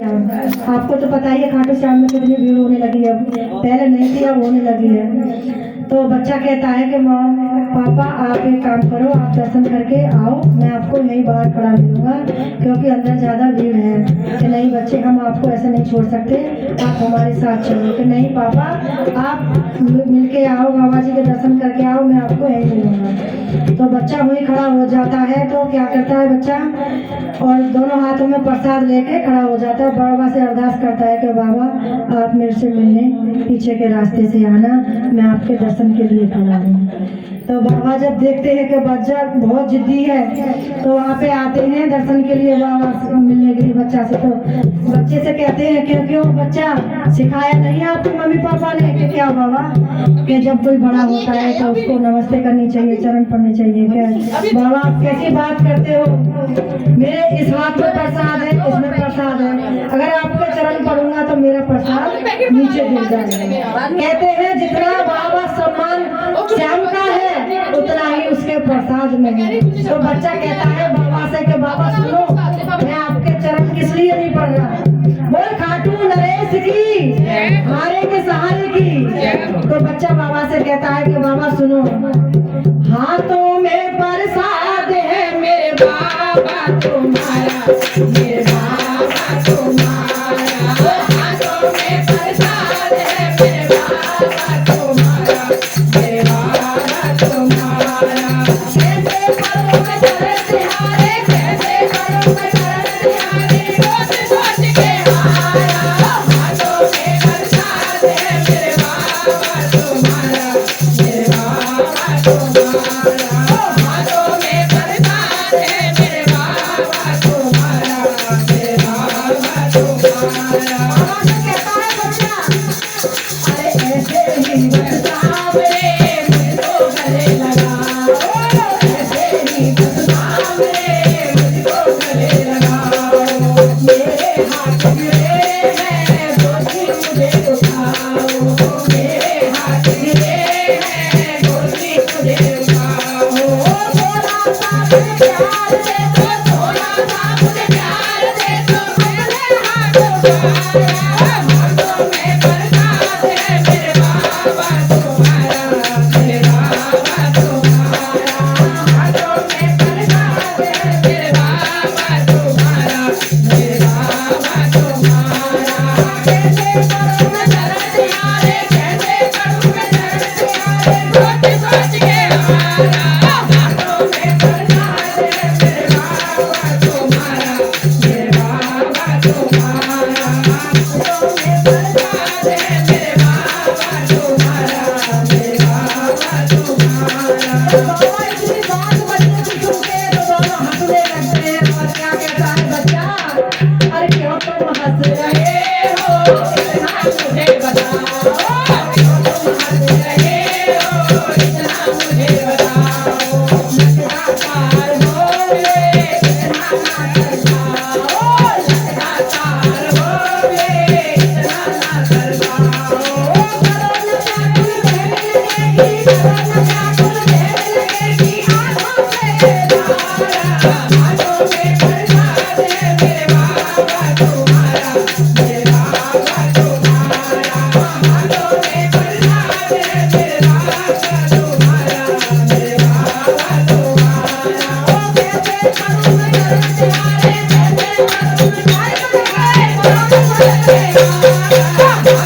श्याम। आपको तो पता ही है खाटू श्याम में कितनी भीड़ होने लगी है, पहले नहीं थी अब होने लगी है। तो बच्चा कहता है कि माँ पापा आप एक काम करो, आप दर्शन करके आओ, मैं आपको यहीं बाहर खड़ा मिलूंगा क्योंकि अंदर ज़्यादा भीड़ है। कि नहीं बच्चे हम आपको ऐसे नहीं छोड़ सकते, आप हमारे साथ चलो। कि नहीं पापा आप मिल के आओ, बाबा जी के दर्शन करके आओ, मैं आपको यहीं मिलूंगा। तो बच्चा वहीं खड़ा हो जाता है। तो क्या करता है बच्चा, और दोनों हाथों में प्रसाद लेके खड़ा हो जाता है, बाबा से अरदास करता है कि बाबा आप मेरे से मिलने पीछे के रास्ते से आना, मैं आपके दर्शन के लिए खड़ा हूँ। तो बाबा जब देखते हैं कि बच्चा बहुत जिद्दी है तो वहाँ पे आते हैं दर्शन के लिए बाबा से मिलने के लिए बच्चा से। तो बच्चे से कहते हैं कि क्यों बच्चा सिखाया नहीं आपको मम्मी पापा ने कि क्या बाबा, कि जब कोई बड़ा होता है तो उसको नमस्ते करनी चाहिए, चरण पड़ने चाहिए। क्या बाबा आप कैसी बात करते हो, मेरे इस हाथ में प्रसाद है, इसमें प्रसाद है, अगर आपके चरण पड़ूंगा तो मेरा प्रसाद नीचे गिर जाएगा। कहते हैं जितना बाबा सम्मान श्याम का है उतना ही उसके प्रसाद में है। तो बच्चा कहता है बाबा से कि बाबा सुनो, मैं आपके चरण किस लिए नहीं पड़ रहा, बोल खाटू नरेश की, हारे के सहारे की। तो बच्चा बाबा से कहता है कि बाबा सुनो, हाथों में प्रसाद है मेरे बाबा तुम्हारा, मेरे बाबा तुम्हारा, हाथों में प्रसाद है मेरे बाबा तुम्हारा, मेरे बाबा तुम्हारा। कैसे करूं मैं चरण तिहारे, कैसे करूं मैं चरण तिहारे, सोच सोच के हारा, हाथों में प्रसाद है मेरे बाबा तुम्हारा, मेरे बाबा तुम्हारा, हाथों में प्रसाद है मेरे बाबा तुम्हारा, मेरे बाबा तुम्हारा। बाबा से कहता है बच्चा, अरे ऐसे ही बरसावे मुझको गले लगाओ, ऐसे ही बरसावे मुझको गले लगाओ, मेरे हाथ गिरे हैं गोदी मुझे उठाओ, मेरे हाथ गिरे हैं गोदी मुझे उठाओ, थोड़ा सा मुझे प्यार दे दो, थोड़ा सा मुझे प्यार दे दो, मेरे हाथ उठाया, हाथों में प्रसाद है मेरे बाबा तुम्हारा, मेरे बाबा तुम्हारा, हाथों में प्रसाद है मेरे बाबा तुम्हारा, मेरे बाबा तुम्हारा। कैसे करूं मैं चरण तिहारे, कैसे करूं मैं चरण तिहारे, सोच सोच के हारा, हाथों में प्रसाद है मेरे बाबा तुम्हारा, मेरे बाबा तुम्हारा, हाथों में प्रसाद है मेरे बाबा तुम्हारा, मेरे बाबा तुम्हारा। तो बाबा इतनी बात बच्चे की सुन के तो दोनों हंसने लगते हैं। और क्या कहता है बच्चा, अरे क्यों तुम हंस रहे हो, इतना मुझे बताओ, क्यों तुम हंस रहे हो, इतना मुझे बताओ, लगातार बोले इतना ना कर पाओ, लगातार बोले इतना ना कर पाओ, करो न चाकुल बहने लगेगी, करो न चाकुल बहने लगेगी, आंखों से धारा, हाथों में प्रसाद है मेरे बाबा तुम्हारा, मेरे बाबा तुम्हारा, हाथों में प्रसाद है मेरे बाबा तुम्हारा, मेरे बाबा तुम्हारा। ओ कैसे करूं मैं चरण तिहारे, कैसे करूं मैं चरण तिहारे, करो न चरण तिहारा,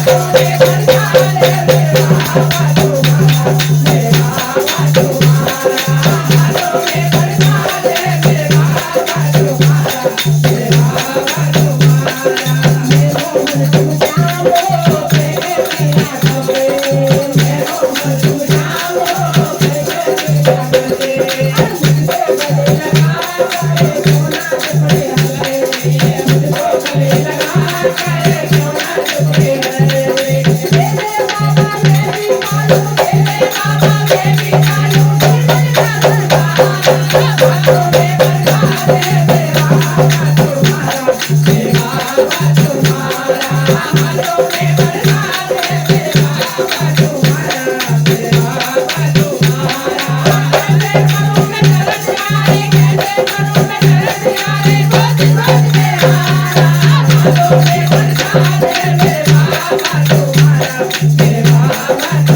हाथों में प्रसाद है मेरे बाबा तुम्हारा, मेरे बाबा तुम्हारा, हाथों में प्रसाद है मेरे बाबा तुम्हारा, मेरे बाबा तुम्हारा। मेरो मन तुम जानो कैसे मैया करे, मेरो मन तुम जानो कैसे मैया करे, मुझको गले लगा कर क्यों ना टुकड़े हरे, मुझको गले लगा कर क्यों ना टुकड़े हरे, मेरे बाबा मैं भी मानूं, मेरे बाबा मैं भी मानूं, जीवन का सरदार, हाथों में प्रसाद है मेरे बाबा तुम्हारा, मेरे बाबा तुम्हारा, हाथों में प्रसाद है मेरे बाबा तुम्हारा, मेरे बाबा तुम्हारा। कैसे करूं मैं चरण तिहारे, कैसे करूं मैं चरण तिहारे, सोच सोच के हारा, बालों में प्रसाद है मेरे बाबा तुम्हारा, मेरे बाबा